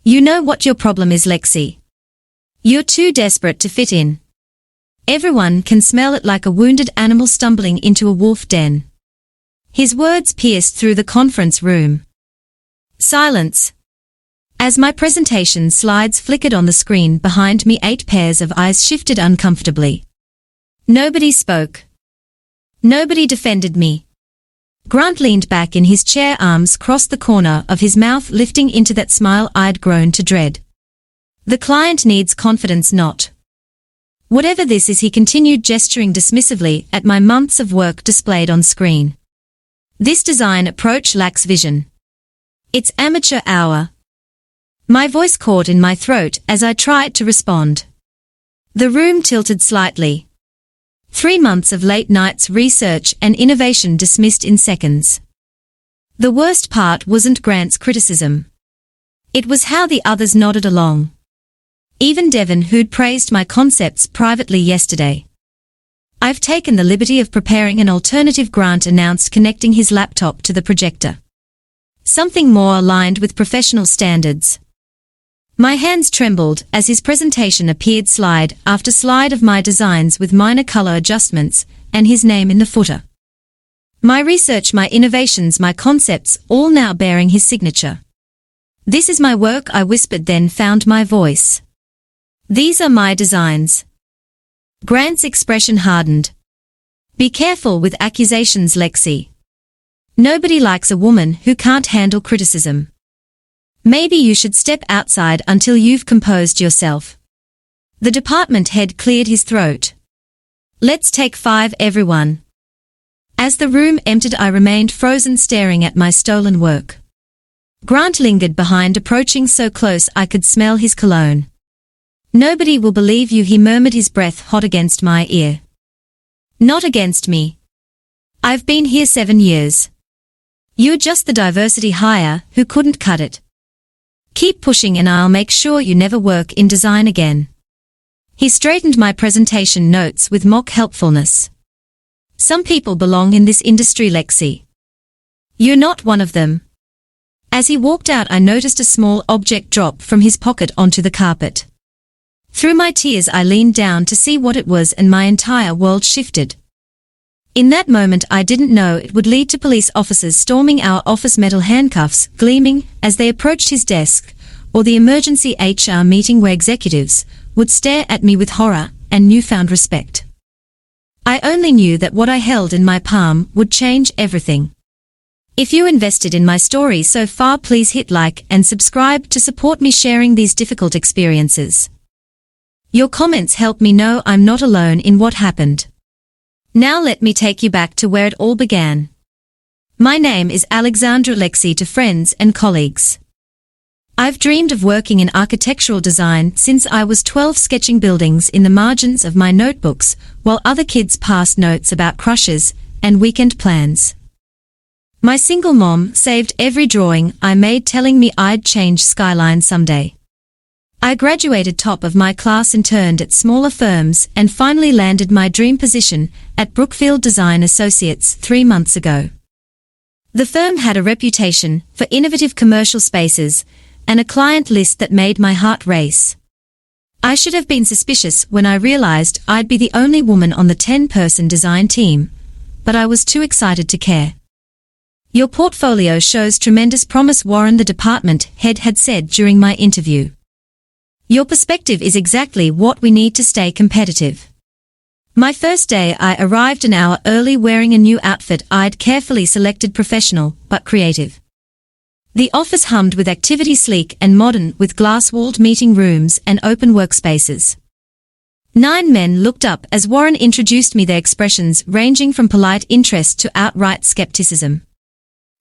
You know what your problem is, Lexi. You're too desperate to fit in. Everyone can smell it like a wounded animal stumbling into a wolf den. His words pierced through the conference room. Silence. As my presentation slides flickered on the screen behind me, 8 pairs of eyes shifted uncomfortably. Nobody spoke. Nobody defended me. Grant leaned back in his chair, arms crossed the corner of his mouth, lifting into that smile I'd grown to dread. The client needs confidence, not. Whatever this is, he continued, gesturing dismissively at my months of work displayed on screen. This design approach lacks vision. It's amateur hour. My voice caught in my throat as I tried to respond. The room tilted slightly. 3 months of late nights, research and innovation dismissed in seconds. The worst part wasn't Grant's criticism. It was how the others nodded along. Even Devon, who'd praised my concepts privately yesterday. I've taken the liberty of preparing an alternative, Grant announced, connecting his laptop to the projector. Something more aligned with professional standards. My hands trembled as his presentation appeared, slide after slide of my designs with minor color adjustments, and his name in the footer. My research, my innovations, my concepts, all now bearing his signature. This is my work, I whispered, then found my voice. These are my designs. Grant's expression hardened. Be careful with accusations, Lexi. Nobody likes a woman who can't handle criticism. Maybe you should step outside until you've composed yourself. The department head cleared his throat. Let's take 5, everyone. As the room emptied, I remained frozen, staring at my stolen work. Grant lingered behind, approaching so close I could smell his cologne. Nobody will believe you, he murmured, his breath hot against my ear. Not against me. I've been here 7 years. You're just the diversity hire who couldn't cut it. Keep pushing and I'll make sure you never work in design again. He straightened my presentation notes with mock helpfulness. Some people belong in this industry, Lexi. You're not one of them. As he walked out, I noticed a small object drop from his pocket onto the carpet. Through my tears, I leaned down to see what it was, and my entire world shifted. In that moment, I didn't know it would lead to police officers storming our office, metal handcuffs gleaming as they approached his desk, or the emergency HR meeting where executives would stare at me with horror and newfound respect. I only knew that what I held in my palm would change everything. If you invested in my story so far, please hit like and subscribe to support me sharing these difficult experiences. Your comments help me know I'm not alone in what happened. Now let me take you back to where it all began. My name is Alexandra, Lexi to friends and colleagues. I've dreamed of working in architectural design since I was 12, sketching buildings in the margins of my notebooks while other kids passed notes about crushes and weekend plans. My single mom saved every drawing I made, telling me I'd change skyline someday. I graduated top of my class, interned at smaller firms, and finally landed my dream position at Brookfield Design Associates 3 months ago. The firm had a reputation for innovative commercial spaces and a client list that made my heart race. I should have been suspicious when I realized I'd be the only woman on the 10-person design team, but I was too excited to care. Your portfolio shows tremendous promise, Warren, the department head had said during my interview. Your perspective is exactly what we need to stay competitive. My first day, I arrived an hour early, wearing a new outfit I'd carefully selected, professional but creative. The office hummed with activity, sleek and modern, with glass-walled meeting rooms and open workspaces. 9 men looked up as Warren introduced me, their expressions ranging from polite interest to outright skepticism.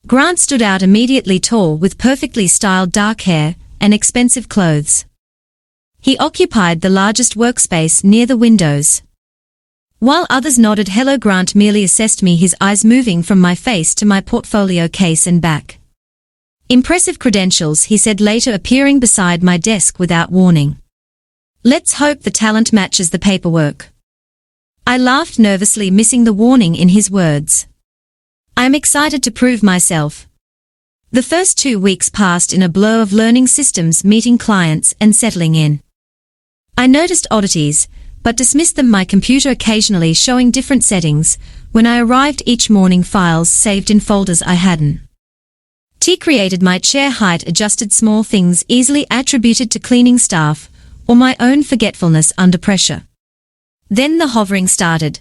Grant stood out immediately, tall with perfectly styled dark hair and expensive clothes. He occupied the largest workspace near the windows. While others nodded hello, Grant merely assessed me, his eyes moving from my face to my portfolio case and back. Impressive credentials, he said later, appearing beside my desk without warning. Let's hope the talent matches the paperwork. I laughed nervously, missing the warning in his words. I'm excited to prove myself. The first 2 weeks passed in a blur of learning systems, meeting clients, and settling in. I noticed oddities, but dismissed them, my computer occasionally showing different settings. When I arrived each morning, files saved in folders I hadn't created, my chair height adjusted, small things easily attributed to cleaning staff, or my own forgetfulness under pressure. Then the hovering started.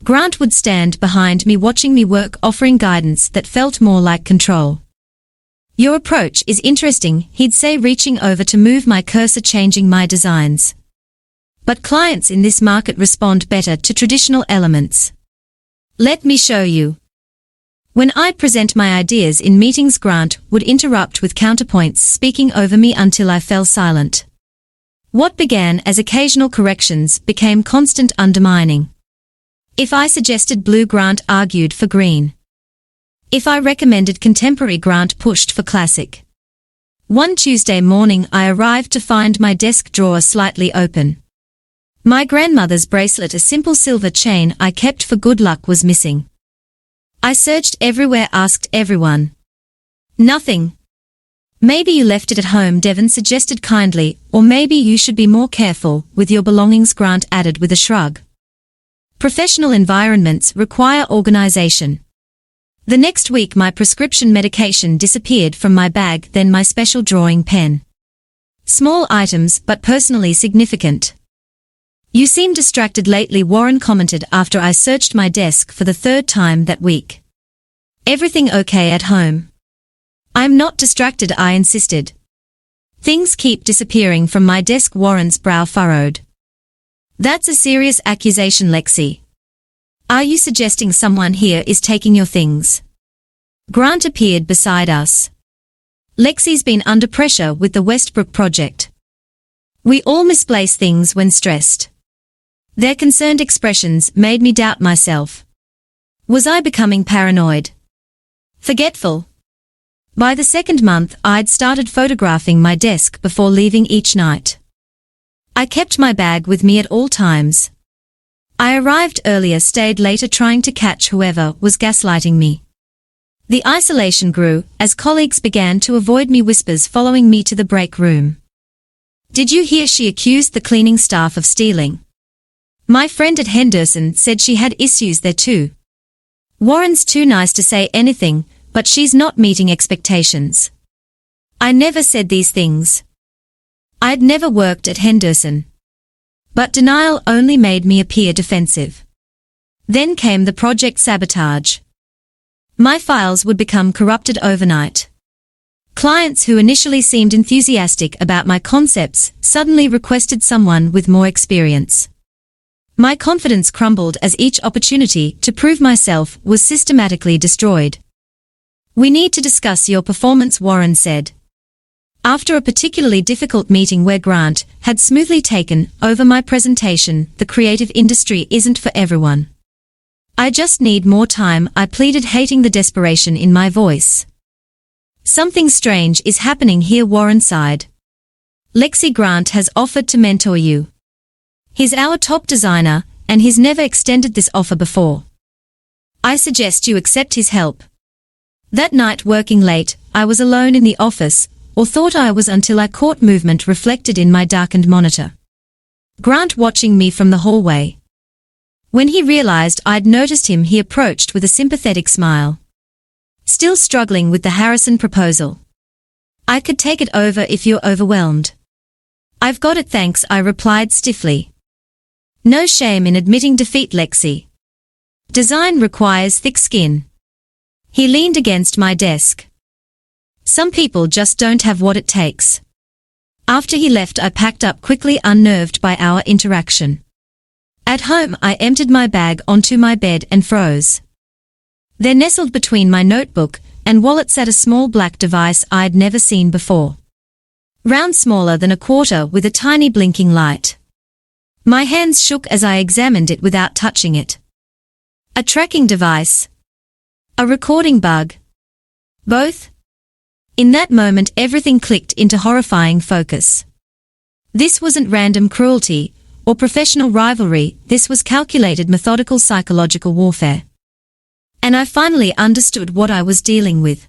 Grant would stand behind me watching me work, offering guidance that felt more like control. "Your approach is interesting," he'd say, reaching over to move my cursor, changing my designs. "But clients in this market respond better to traditional elements. Let me show you." When I'd present my ideas in meetings, Grant would interrupt with counterpoints, speaking over me until I fell silent. What began as occasional corrections became constant undermining. If I suggested blue, Grant argued for green. If I recommended contemporary, Grant pushed for classic. One Tuesday morning, I arrived to find my desk drawer slightly open. My grandmother's bracelet, a simple silver chain I kept for good luck, was missing. I searched everywhere, asked everyone. Nothing. "Maybe you left it at home," Devon suggested kindly, "or maybe you should be more careful with your belongings," Grant added with a shrug. Professional environments require organization. The next week, my prescription medication disappeared from my bag, then my special drawing pen. Small items, but personally significant. "You seem distracted lately," Warren commented after I searched my desk for the 3rd time that week. "Everything okay at home?" "I'm not distracted," I insisted. "Things keep disappearing from my desk," Warren's brow furrowed. "That's a serious accusation, Lexi. Are you suggesting someone here is taking your things?" Grant appeared beside us. "Lexi's been under pressure with the Westbrook project. We all misplace things when stressed." Their concerned expressions made me doubt myself. Was I becoming paranoid? Forgetful? By the 2nd month, I'd started photographing my desk before leaving each night. I kept my bag with me at all times. I arrived earlier, stayed later, trying to catch whoever was gaslighting me. The isolation grew as colleagues began to avoid me, whispers following me to the break room. "Did you hear she accused the cleaning staff of stealing? My friend at Henderson said she had issues there too. Warren's too nice to say anything, but she's not meeting expectations." I never said these things. I'd never worked at Henderson. But denial only made me appear defensive. Then came the project sabotage. My files would become corrupted overnight. Clients who initially seemed enthusiastic about my concepts suddenly requested someone with more experience. My confidence crumbled as each opportunity to prove myself was systematically destroyed. "We need to discuss your performance," Warren said. After a particularly difficult meeting where Grant had smoothly taken over my presentation, "The creative industry isn't for everyone. I just need more time," I pleaded, hating the desperation in my voice. "Something strange is happening here," Warren sighed. "Lexi, Grant has offered to mentor you. He's our top designer, and he's never extended this offer before. I suggest you accept his help." That night, working late, I was alone in the office, or thought I was, until I caught movement reflected in my darkened monitor. Grant watching me from the hallway. When he realized I'd noticed him, he approached with a sympathetic smile. "Still struggling with the Harrison proposal? I could take it over if you're overwhelmed." "I've got it, thanks," I replied stiffly. "No shame in admitting defeat, Lexi. Design requires thick skin." He leaned against my desk. "Some people just don't have what it takes." After he left, I packed up quickly, unnerved by our interaction. At home, I emptied my bag onto my bed and froze. There, nestled between my notebook and wallet, sat a small black device I'd never seen before. Round, smaller than a quarter, with a tiny blinking light. My hands shook as I examined it without touching it. A tracking device? A recording bug? Both? In that moment, everything clicked into horrifying focus. This wasn't random cruelty or professional rivalry, this was calculated, methodical psychological warfare. And I finally understood what I was dealing with.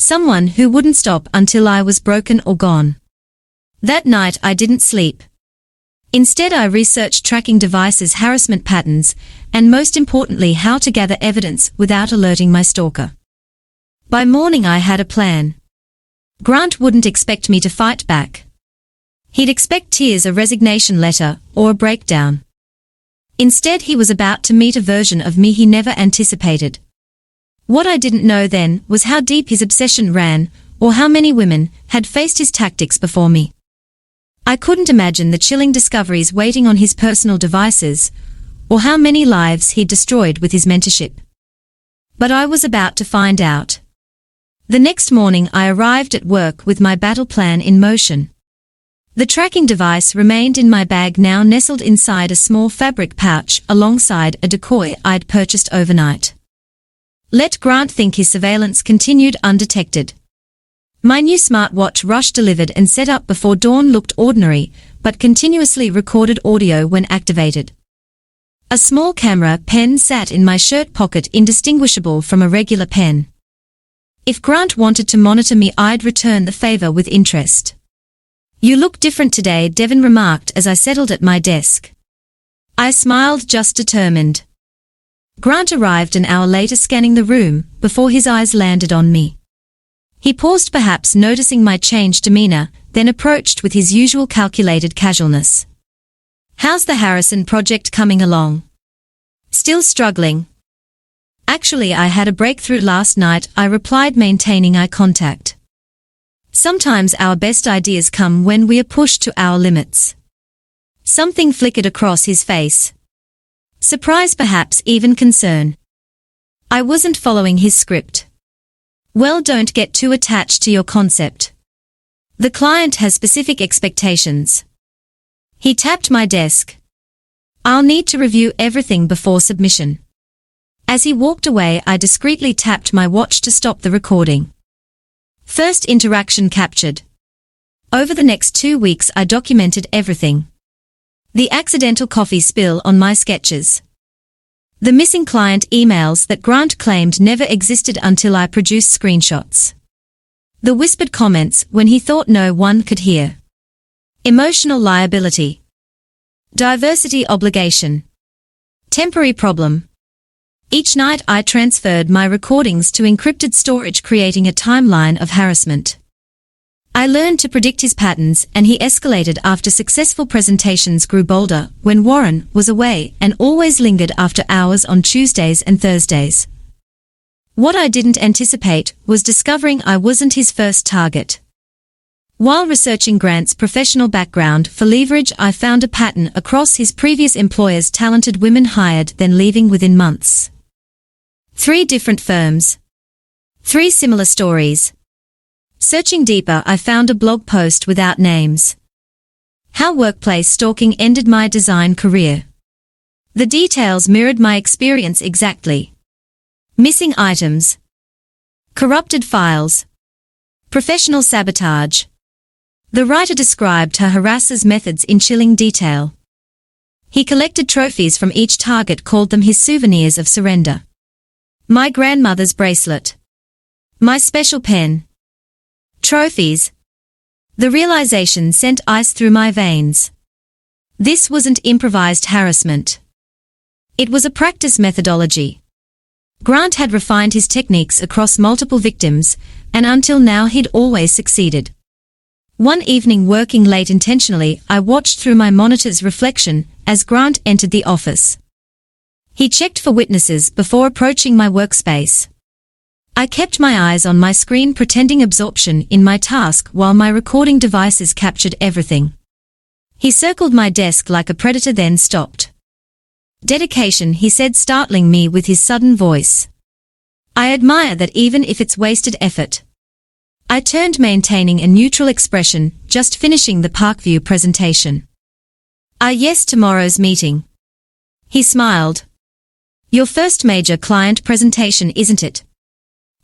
Someone who wouldn't stop until I was broken or gone. That night I didn't sleep. Instead I researched tracking devices' harassment patterns, and most importantly how to gather evidence without alerting my stalker. By morning I had a plan. Grant wouldn't expect me to fight back. He'd expect tears, a resignation letter, or a breakdown. Instead he was about to meet a version of me he never anticipated. What I didn't know then was how deep his obsession ran, or how many women had faced his tactics before me. I couldn't imagine the chilling discoveries waiting on his personal devices, or how many lives he'd destroyed with his mentorship. But I was about to find out. The next morning I arrived at work with my battle plan in motion. The tracking device remained in my bag, now nestled inside a small fabric pouch alongside a decoy I'd purchased overnight. Let Grant think his surveillance continued undetected. My new smartwatch Rush delivered and set up before dawn looked ordinary, but continuously recorded audio when activated. A small camera pen sat in my shirt pocket, indistinguishable from a regular pen. If Grant wanted to monitor me, I'd return the favor with interest. "You look different today," Devon remarked as I settled at my desk. I smiled, just determined. Grant arrived an hour later, scanning the room before his eyes landed on me. He paused, perhaps noticing my changed demeanor, then approached with his usual calculated casualness. "How's the Harrison project coming along?" "Still struggling." "Actually, I had a breakthrough last night," I replied, maintaining eye contact. Sometimes our best ideas come when we are pushed to our limits. Something flickered across his face. Surprise, perhaps even concern. I wasn't following his script. "Well, don't get too attached to your concept. The client has specific expectations." He tapped my desk. "I'll need to review everything before submission." As he walked away, I discreetly tapped my watch to stop the recording. First interaction captured. Over the next 2 weeks I documented everything. The accidental coffee spill on my sketches. The missing client emails that Grant claimed never existed until I produced screenshots. The whispered comments when he thought no one could hear. Emotional liability. Diversity obligation. Temporary problem. Each night I transferred my recordings to encrypted storage, creating a timeline of harassment. I learned to predict his patterns, and he escalated after successful presentations, grew bolder when Warren was away, and always lingered after hours on Tuesdays and Thursdays. What I didn't anticipate was discovering I wasn't his first target. While researching Grant's professional background for leverage, I found a pattern across his previous employers: talented women hired, then leaving within months. 3 different firms. 3 similar stories. Searching deeper, I found a blog post without names. How workplace stalking ended my design career. The details mirrored my experience exactly. Missing items. Corrupted files. Professional sabotage. The writer described her harasser's methods in chilling detail. He collected trophies from each target, called them his souvenirs of surrender. My grandmother's bracelet. My special pen. Trophies. The realization sent ice through my veins. This wasn't improvised harassment. It was a practice methodology. Grant had refined his techniques across multiple victims, and until now he'd always succeeded. One evening, working late intentionally, I watched through my monitor's reflection as Grant entered the office. He checked for witnesses before approaching my workspace. I kept my eyes on my screen, pretending absorption in my task while my recording devices captured everything. He circled my desk like a predator, then stopped. "Dedication," he said, startling me with his sudden voice. "I admire that, even if it's wasted effort." I turned, maintaining a neutral expression, just finishing the Parkview presentation. "Yes, tomorrow's meeting." He smiled. "Your first major client presentation, isn't it?"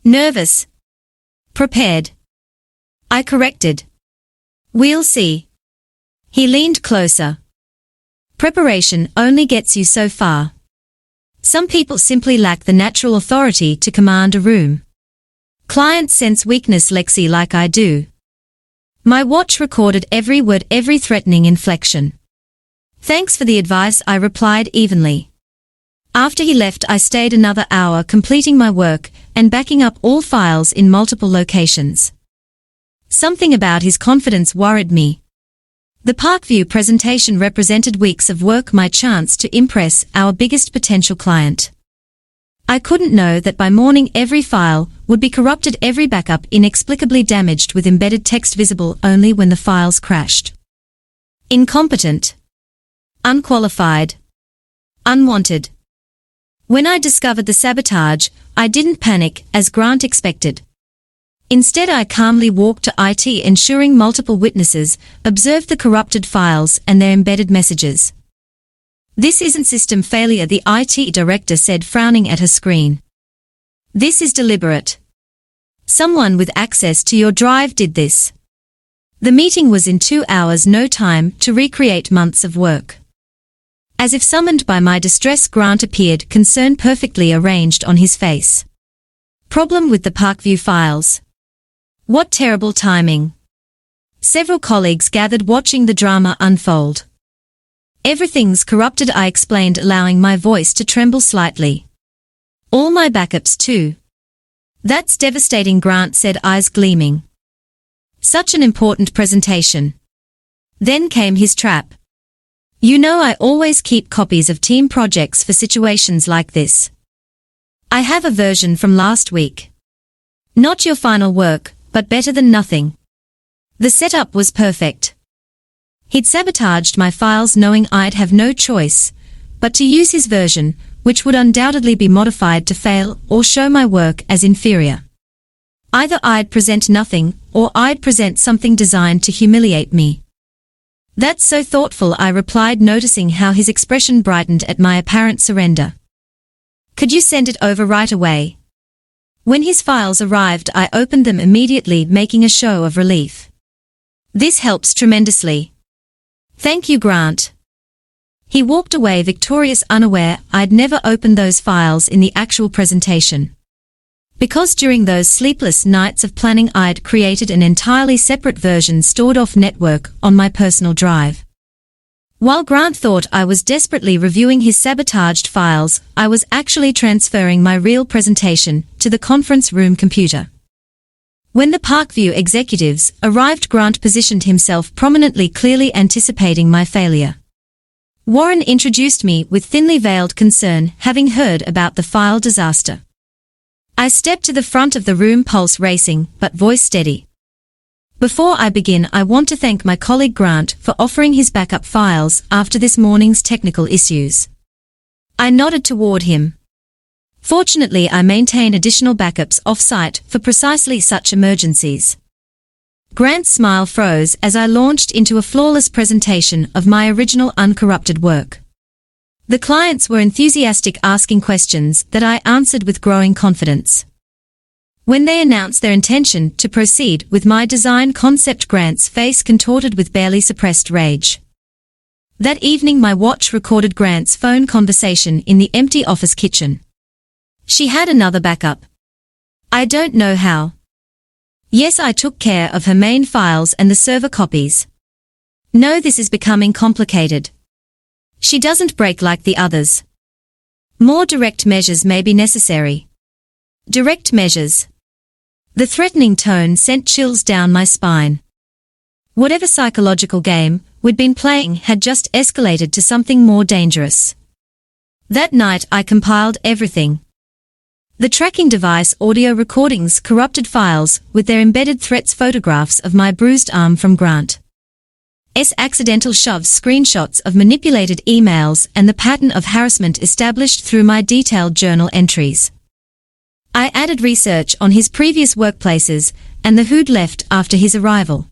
"Nervous." "Prepared." I corrected. "We'll see." He leaned closer. "Preparation only gets you so far. Some people simply lack the natural authority to command a room." Clients sense weakness, Lexi, like I do. My watch recorded every word, every threatening inflection. Thanks for the advice, I replied evenly. After he left, I stayed another hour completing my work and backing up all files in multiple locations. Something about his confidence worried me. The Parkview presentation represented weeks of work, my chance to impress our biggest potential client. I couldn't know that by morning every file would be corrupted, every backup inexplicably damaged with embedded text visible only when the files crashed. Incompetent. Unqualified. Unwanted. When I discovered the sabotage, I didn't panic as Grant expected. Instead, I calmly walked to IT, ensuring multiple witnesses observed the corrupted files and their embedded messages. This isn't system failure, the IT director said, frowning at her screen. This is deliberate. Someone with access to your drive did this. The meeting was in 2 hours, no time to recreate months of work. As if summoned by my distress, Grant appeared, concern perfectly arranged on his face. Problem with the Parkview files. What terrible timing. Several colleagues gathered, watching the drama unfold. Everything's corrupted, I explained, allowing my voice to tremble slightly. All my backups too. That's devastating, Grant said, eyes gleaming. Such an important presentation. Then came his trap. You know, I always keep copies of team projects for situations like this. I have a version from last week. Not your final work, but better than nothing. The setup was perfect. He'd sabotaged my files knowing I'd have no choice but to use his version, which would undoubtedly be modified to fail or show my work as inferior. Either I'd present nothing, or I'd present something designed to humiliate me. That's so thoughtful, I replied, noticing how his expression brightened at my apparent surrender. Could you send it over right away? When his files arrived, I opened them immediately, making a show of relief. This helps tremendously. Thank you, Grant. He walked away victorious, unaware I'd never opened those files in the actual presentation. Because during those sleepless nights of planning, I'd created an entirely separate version stored off network on my personal drive. While Grant thought I was desperately reviewing his sabotaged files, I was actually transferring my real presentation to the conference room computer. When the Parkview executives arrived, Grant positioned himself prominently, clearly anticipating my failure. Warren introduced me with thinly veiled concern, having heard about the file disaster. I stepped to the front of the room, pulse racing, but voice steady. Before I begin, I want to thank my colleague Grant for offering his backup files after this morning's technical issues. I nodded toward him. Fortunately, I maintain additional backups off-site for precisely such emergencies. Grant's smile froze as I launched into a flawless presentation of my original uncorrupted work. The clients were enthusiastic, asking questions that I answered with growing confidence. When they announced their intention to proceed with my design concept, Grant's face contorted with barely suppressed rage. That evening, my watch recorded Grant's phone conversation in the empty office kitchen. She had another backup. I don't know how. Yes, I took care of her main files and the server copies. No, this is becoming complicated. She doesn't break like the others. More direct measures may be necessary. Direct measures. The threatening tone sent chills down my spine. Whatever psychological game we'd been playing had just escalated to something more dangerous. That night I compiled everything. The tracking device, audio recordings, corrupted files with their embedded threats, photographs of my bruised arm from Grant's accidental shoves, screenshots of manipulated emails, and the pattern of harassment established through my detailed journal entries. I added research on his previous workplaces and the who'd left after his arrival.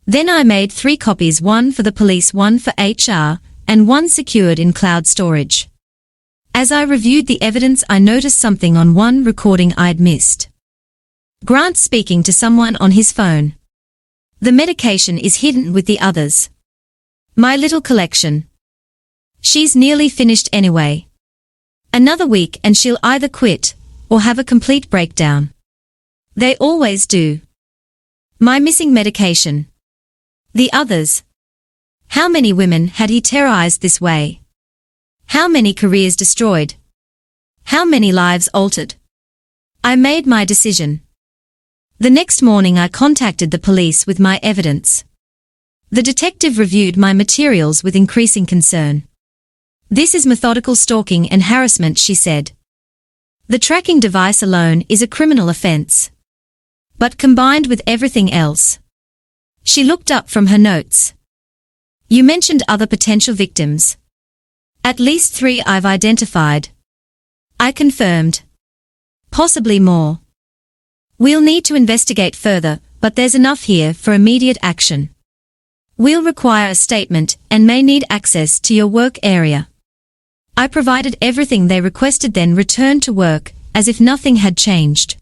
Then I made 3 copies, one for the police, one for HR, and one secured in cloud storage. As I reviewed the evidence, I noticed something on one recording I'd missed. Grant speaking to someone on his phone. The medication is hidden with the others. My little collection. She's nearly finished anyway. Another week and she'll either quit or have a complete breakdown. They always do. My missing medication. The others. How many women had he terrorized this way? How many careers destroyed? How many lives altered? I made my decision. The next morning I contacted the police with my evidence. The detective reviewed my materials with increasing concern. This is methodical stalking and harassment, she said. The tracking device alone is a criminal offense. But combined with everything else. She looked up from her notes. You mentioned other potential victims. At least 3 I've identified. I confirmed. Possibly more. We'll need to investigate further, but there's enough here for immediate action. We'll require a statement and may need access to your work area. I provided everything they requested, then returned to work, as if nothing had changed.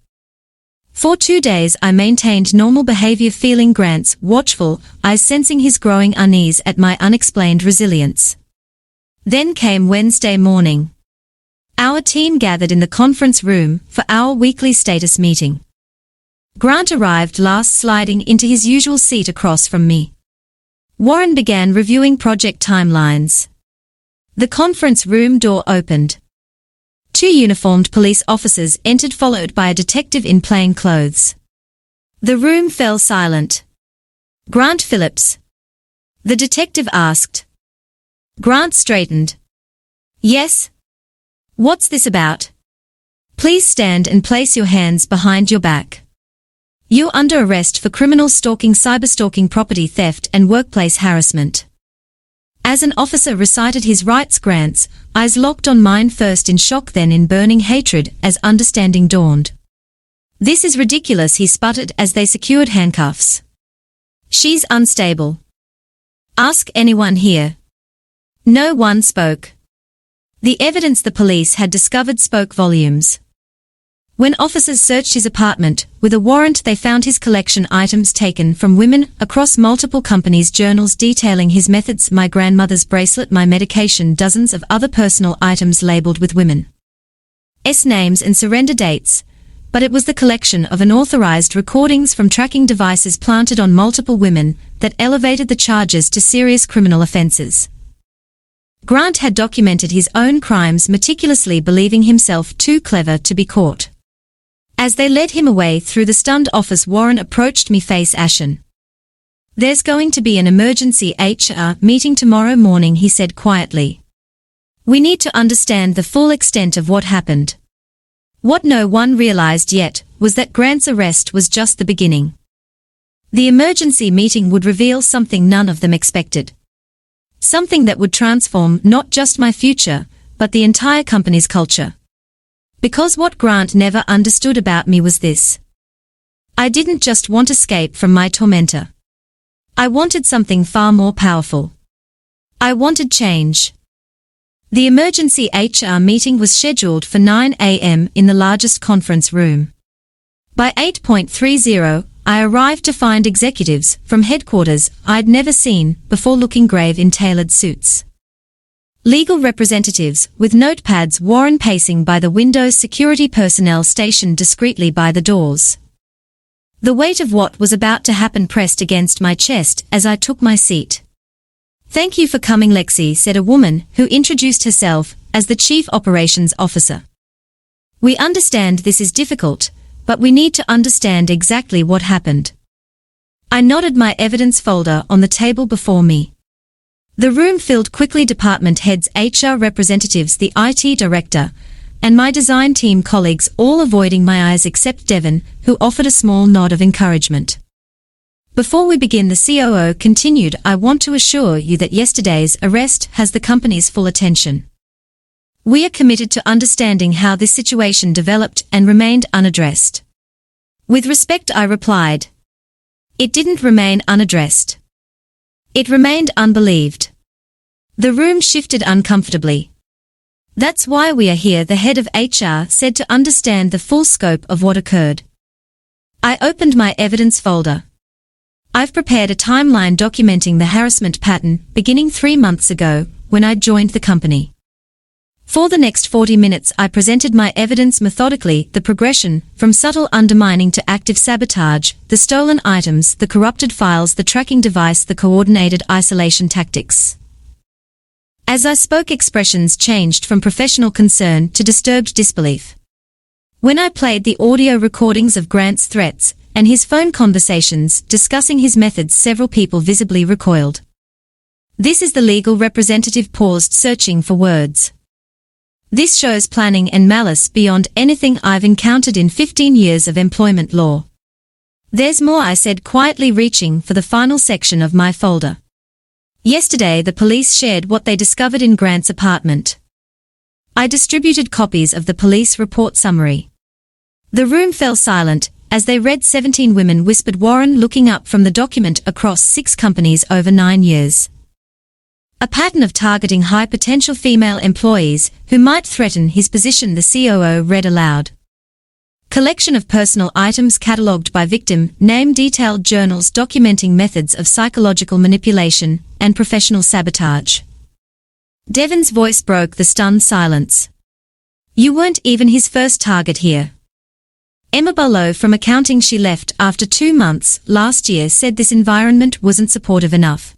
For 2 days I maintained normal behavior, feeling Grant's watchful eyes, sensing his growing unease at my unexplained resilience. Then came Wednesday morning. Our team gathered in the conference room for our weekly status meeting. Grant arrived last, sliding into his usual seat across from me. Warren began reviewing project timelines. The conference room door opened. 2 uniformed police officers entered, followed by a detective in plain clothes. The room fell silent. Grant Phillips? The detective asked. Grant straightened. Yes? What's this about? Please stand and place your hands behind your back. You're under arrest for criminal stalking, cyberstalking, property theft, and workplace harassment. As an officer recited his rights, Grant's eyes locked on mine, first in shock, then in burning hatred, as understanding dawned. This is ridiculous, he sputtered as they secured handcuffs. She's unstable. Ask anyone here. No one spoke. The evidence the police had discovered spoke volumes. When officers searched his apartment with a warrant, they found his collection items taken from women across multiple companies, journals detailing his methods, my grandmother's bracelet, my medication, dozens of other personal items labeled with women's names and surrender dates, but it was the collection of unauthorized recordings from tracking devices planted on multiple women that elevated the charges to serious criminal offenses. Grant had documented his own crimes meticulously, believing himself too clever to be caught. As they led him away through the stunned office, Warren approached me, face ashen. There's going to be an emergency HR meeting tomorrow morning, he said quietly. We need to understand the full extent of what happened. What no one realized yet was that Grant's arrest was just the beginning. The emergency meeting would reveal something none of them expected. Something that would transform not just my future, but the entire company's culture. Because what Grant never understood about me was this. I didn't just want escape from my tormentor. I wanted something far more powerful. I wanted change. The emergency HR meeting was scheduled for 9 a.m. in the largest conference room. By 8:30, I arrived to find executives from headquarters I'd never seen before, looking grave in tailored suits. Legal representatives with notepads, Warren pacing by the windows, security personnel stationed discreetly by the doors. The weight of what was about to happen pressed against my chest as I took my seat. Thank you for coming, Lexi, said a woman who introduced herself as the Chief Operations Officer. We understand this is difficult, but we need to understand exactly what happened. I nodded, my evidence folder on the table before me. The room filled quickly, department heads, HR representatives, the IT director, and my design team colleagues, all avoiding my eyes except Devon, who offered a small nod of encouragement. Before we begin, the COO continued, I want to assure you that yesterday's arrest has the company's full attention. We are committed to understanding how this situation developed and remained unaddressed. With respect, I replied. It didn't remain unaddressed. It remained unbelieved. The room shifted uncomfortably. That's why we are here, the head of HR said, to understand the full scope of what occurred. I opened my evidence folder. I've prepared a timeline documenting the harassment pattern beginning 3 months ago when I joined the company. For the next 40 minutes I presented my evidence methodically, the progression, from subtle undermining to active sabotage, the stolen items, the corrupted files, the tracking device, the coordinated isolation tactics. As I spoke, expressions changed from professional concern to disturbed disbelief. When I played the audio recordings of Grant's threats and his phone conversations discussing his methods, several people visibly recoiled. This is the legal representative paused, searching for words. This shows planning and malice beyond anything I've encountered in 15 years of employment law. There's more, I said quietly, reaching for the final section of my folder. Yesterday the police shared what they discovered in Grant's apartment. I distributed copies of the police report summary. The room fell silent as they read. 17 women, whispered Warren, looking up from the document, across 6 companies over 9 years. A pattern of targeting high-potential female employees who might threaten his position, the COO read aloud. Collection of personal items catalogued by victim, name, detailed journals documenting methods of psychological manipulation and professional sabotage. Devon's voice broke the stunned silence. You weren't even his first target here. Emma Barlow from accounting, she left after 2 months last year, said this environment wasn't supportive enough.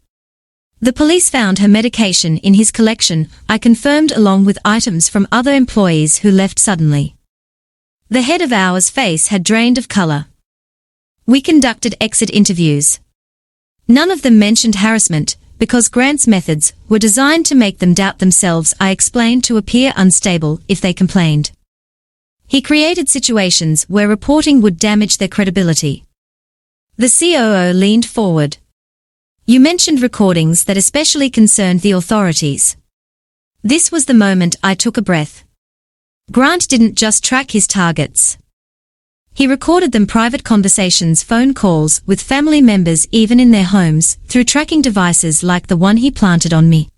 The police found her medication in his collection, I confirmed, along with items from other employees who left suddenly. The head of ours face had drained of color. We conducted exit interviews. None of them mentioned harassment, because Grant's methods were designed to make them doubt themselves, I explained, to appear unstable if they complained. He created situations where reporting would damage their credibility. The COO leaned forward. You mentioned recordings that especially concerned the authorities. This was the moment I took a breath. Grant didn't just track his targets. He recorded them, private conversations, phone calls with family members, even in their homes, through tracking devices like the one he planted on me.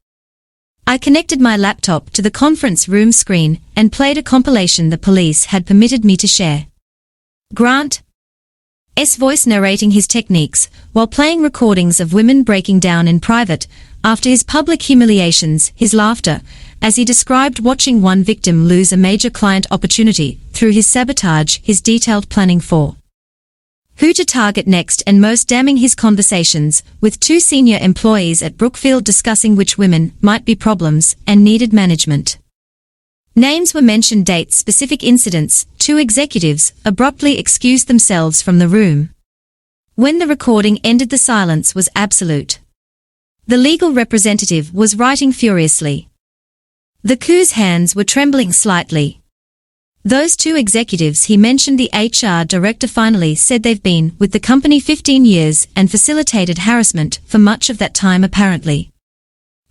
I connected my laptop to the conference room screen and played a compilation the police had permitted me to share. Grant's voice narrating his techniques, while playing recordings of women breaking down in private after his public humiliations, his laughter, as he described watching one victim lose a major client opportunity through his sabotage, his detailed planning for who to target next, and most damning, his conversations with 2 senior employees at Brookfield discussing which women might be problems and needed management. Names were mentioned, dates, specific incidents. 2 executives abruptly excused themselves from the room. When the recording ended, the silence was absolute. The legal representative was writing furiously. The COO's hands were trembling slightly. Those 2 executives he mentioned, the HR director finally said they've been with the company 15 years and facilitated harassment for much of that time apparently.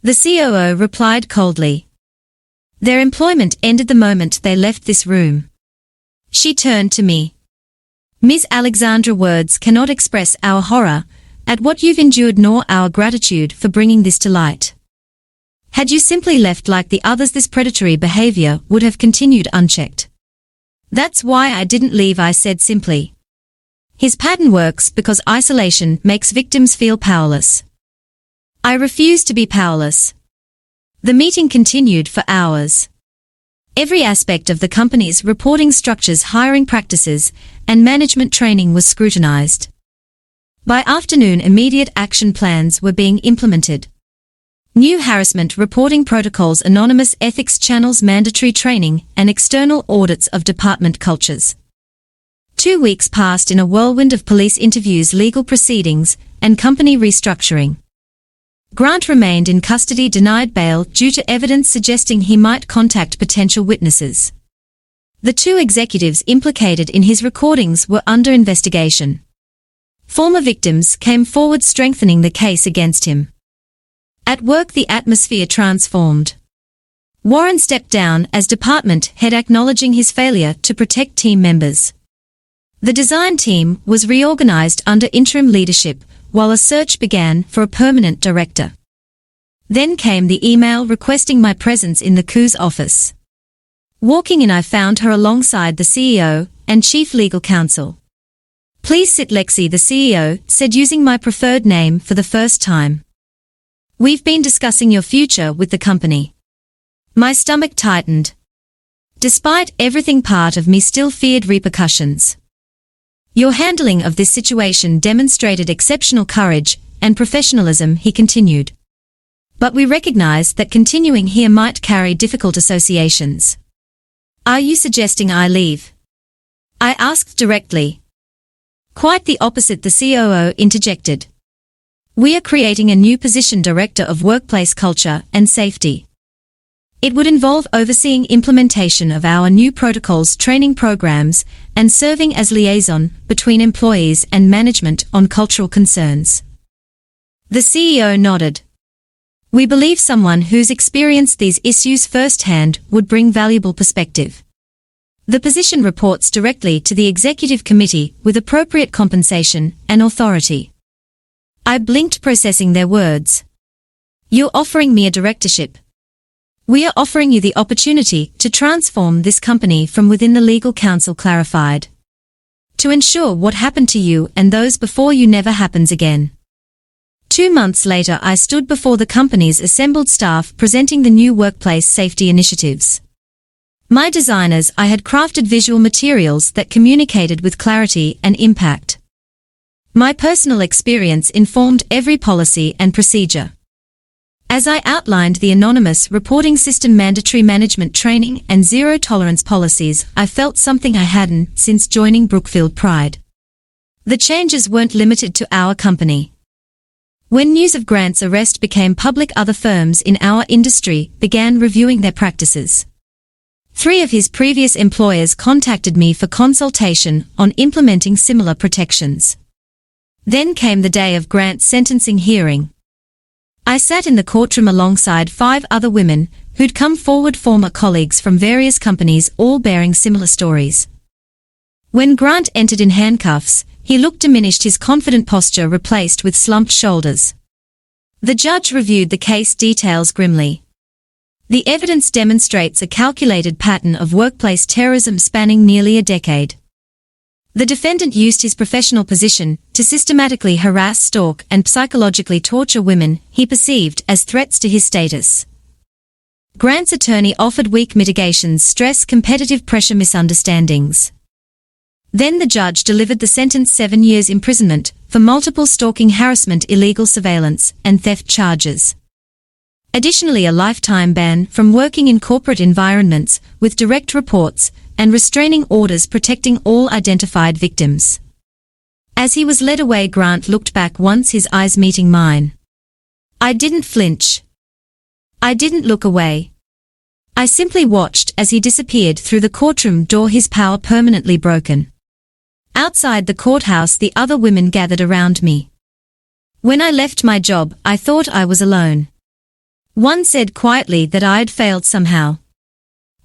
The COO replied coldly. Their employment ended the moment they left this room. She turned to me. Ms. Alexandra, words cannot express our horror at what you've endured, nor our gratitude for bringing this to light. Had you simply left like the others, this predatory behavior would have continued unchecked. That's why I didn't leave, I said simply. His pattern works because isolation makes victims feel powerless. I refuse to be powerless. The meeting continued for hours. Every aspect of the company's reporting structures, hiring practices, and management training was scrutinized. By afternoon, immediate action plans were being implemented. New harassment reporting protocols, anonymous ethics channels, mandatory training, and external audits of department cultures. 2 weeks passed in a whirlwind of police interviews, legal proceedings, and company restructuring. Grant remained in custody, denied bail due to evidence suggesting he might contact potential witnesses. The 2 executives implicated in his recordings were under investigation. Former victims came forward, strengthening the case against him. At work, the atmosphere transformed. Warren stepped down as department head, acknowledging his failure to protect team members. The design team was reorganized under interim leadership, while a search began for a permanent director. Then came the email requesting my presence in the COO's office. Walking in, I found her alongside the CEO and chief legal counsel. Please sit, Lexi, the CEO said, using my preferred name for the first time. We've been discussing your future with the company. My stomach tightened. Despite everything, part of me still feared repercussions. Your handling of this situation demonstrated exceptional courage and professionalism, he continued. But we recognize that continuing here might carry difficult associations. Are you suggesting I leave? I asked directly. Quite the opposite, the COO interjected. We are creating a new position, Director of Workplace Culture and Safety. It would involve overseeing implementation of our new protocols, training programs, and serving as liaison between employees and management on cultural concerns. The CEO nodded. We believe someone who's experienced these issues firsthand would bring valuable perspective. The position reports directly to the Executive Committee with appropriate compensation and authority. I blinked, processing their words. You're offering me a directorship. We are offering you the opportunity to transform this company from within, the legal counsel clarified. To ensure what happened to you and those before you never happens again. 2 months later, I stood before the company's assembled staff presenting the new workplace safety initiatives. My designers, I had crafted visual materials that communicated with clarity and impact. My personal experience informed every policy and procedure. As I outlined the anonymous reporting system, mandatory management training, and zero-tolerance policies, I felt something I hadn't since joining Brookfield Pride. The changes weren't limited to our company. When news of Grant's arrest became public, other firms in our industry began reviewing their practices. 3 of his previous employers contacted me for consultation on implementing similar protections. Then came the day of Grant's sentencing hearing. I sat in the courtroom alongside 5 other women who'd come forward, former colleagues from various companies, all bearing similar stories. When Grant entered in handcuffs, he looked diminished, his confident posture replaced with slumped shoulders. The judge reviewed the case details grimly. The evidence demonstrates a calculated pattern of workplace terrorism spanning nearly a decade. The defendant used his professional position to systematically harass, stalk, and psychologically torture women he perceived as threats to his status. Grant's attorney offered weak mitigations: stress, competitive pressure, misunderstandings. Then the judge delivered the sentence: 7 years imprisonment for multiple stalking, harassment, illegal surveillance, and theft charges. Additionally, a lifetime ban from working in corporate environments with direct reports and restraining orders protecting all identified victims. As he was led away, Grant looked back once, his eyes meeting mine. I didn't flinch. I didn't look away. I simply watched as he disappeared through the courtroom door, his power permanently broken. Outside the courthouse, the other women gathered around me. When I left my job, I thought I was alone. One said quietly that I'd failed somehow.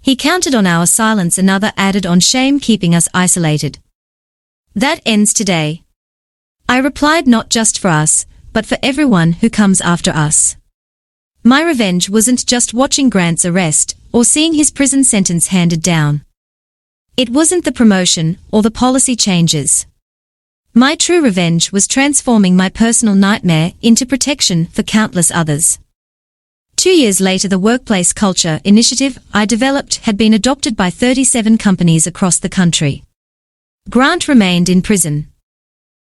He counted on our silence, another added on shame keeping us isolated. That ends today. I replied, not just for us, but for everyone who comes after us. My revenge wasn't just watching Grant's arrest or seeing his prison sentence handed down. It wasn't the promotion or the policy changes. My true revenge was transforming my personal nightmare into protection for countless others. 2 years later, the workplace culture initiative I developed had been adopted by 37 companies across the country. Grant remained in prison.